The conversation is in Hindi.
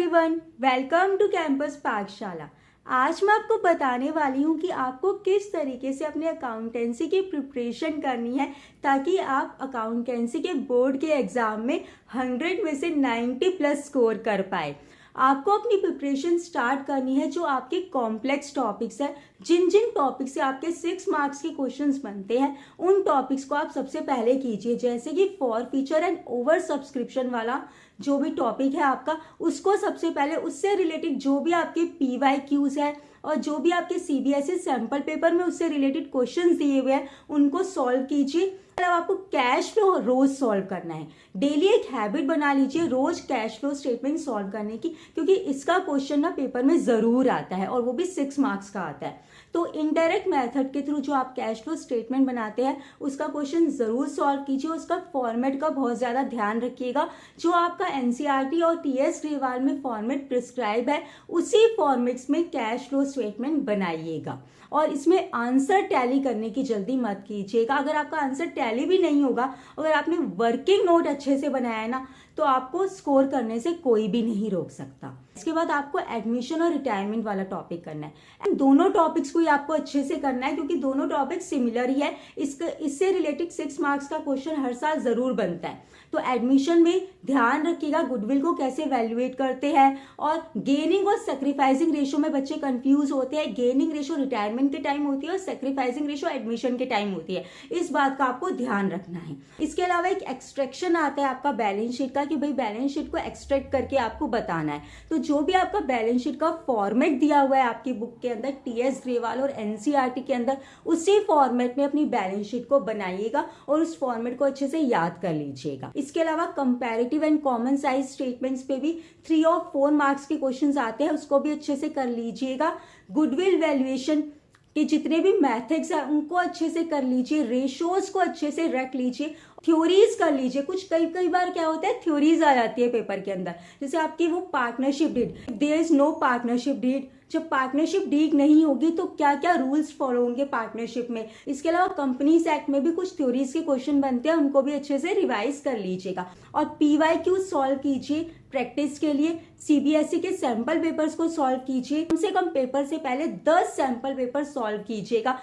एवरीवन, वेलकम टू कैंपस पाठशाला। आज मैं आपको बताने वाली हूँ कि आपको किस तरीके से अपने अकाउंटेंसी की प्रिपरेशन करनी है ताकि आप अकाउंटेंसी के बोर्ड के एग्जाम में 100 में से 90 प्लस स्कोर कर पाए। आपको अपनी प्रिपरेशन स्टार्ट करनी है जो आपके कॉम्प्लेक्स टॉपिक्स है, जिन जिन टॉपिक से आपके 6 मार्क्स के क्वेश्चंस बनते हैं उन टॉपिक्स को आप सबसे पहले कीजिए। जैसे कि for feature and over subscription वाला जो भी टॉपिक है आपका, उसको सबसे पहले उससे रिलेटेड जो भी आपके PYQs है और जो भी आपके CBSE सैंपल पेपर में उससे रिलेटेड क्वेश्चंस दिए हुए हैं उनको सॉल्व कीजिए। आपको कैश फ्लो रोज सॉल्व करना है। डेली एक हैबिट बना लीजिए रोज कैश फ्लो स्टेटमेंट सॉल्व करने की, क्योंकि इसका क्वेश्चन ना पेपर में जरूर आता है और वो भी 6 मार्क्स का आता है। तो इनडायरेक्ट मेथड के थ्रू जो आप कैश फ्लो स्टेटमेंट बनाते हैं उसका क्वेश्चन जरूर सॉल्व कीजिए। उसका फॉर्मेट का बहुत ज्यादा ध्यान रखिएगा। जो आपका NCERT और TS ग्रेवाल में फॉर्मेट प्रिस्क्राइब है उसी फॉर्मेट्स में कैश फ्लो स्टेटमेंट बनाइएगा। और इसमें आंसर टैली करने की जल्दी मत कीजिएगा। अगर आपका आंसर टैली भी नहीं होगा, अगर आपने वर्किंग नोट अच्छे से बनाया है ना, तो आपको स्कोर करने से कोई भी नहीं रोक सकता। इसके बाद आपको एडमिशन और रिटायरमेंट वाला टॉपिक करना है। दोनों टॉपिक्स को ही आपको अच्छे से करना है क्योंकि दोनों टॉपिक सिमिलर ही है। इससे रिलेटेड 6 मार्क्स का क्वेश्चन हर साल जरूर बनता है। तो एडमिशन में ध्यान रखिएगा गुडविल को कैसे वैल्यूएट करते हैं, और गेनिंग और सेक्रीफाइसिंग रेशियो में बच्चे कंफ्यूज होते हैं। गेनिंग रेशियो रिटायरमेंट के टाइम होती है और सेक्रीफाइसिंग रेशियो एडमिशन के टाइम होती है। इस बात का आपको ध्यान रखना है। इसके अलावा एक एक्सट्रैक्शन आता है आपका बैलेंस शीट का कि भाई बैलेंस शीट को एक्सट्रैक्ट करके आपको बताना है। तो जो भी आपका बैलेंस शीट का फॉर्मेट दिया हुआ है आपकी बुक के अंदर TS ग्रेवाल और NCERT के अंदर, उसी फॉर्मेट में अपनी बैलेंस शीट को बनाइएगा और उस फॉर्मेट को अच्छे से याद कर लीजिएगा। इसके अलावा comparative and common size statements पे भी 3 और 4 मार्क्स के क्वेश्चंस आते हैं, उसको भी अच्छे से कर लीजिएगा। गुडविल वैल्यूएशन के जितने भी मैथड्स हैं उनको अच्छे से कर लीजिए। रेशियोज को अच्छे से रख लीजिए। थ्योरीज कर लीजिए। कुछ कई बार क्या होता है, थ्योरीज आ जाती है पेपर के अंदर। जैसे आपकी वो partnership deed, there is no partnership deed. जब पार्टनरशिप डीड नहीं होगी तो क्या क्या रूल्स फॉलो होंगे पार्टनरशिप में। इसके अलावा कंपनीज एक्ट में भी कुछ थ्योरीज के क्वेश्चन बनते हैं, उनको भी अच्छे से रिवाइज कर लीजिएगा। और PYQ सॉल्व कीजिए प्रैक्टिस के लिए। CBSE के सैंपल पेपर्स को सॉल्व कीजिए। कम से कम पेपर से पहले 10 सैंपल पेपर सॉल्व कीजिएगा।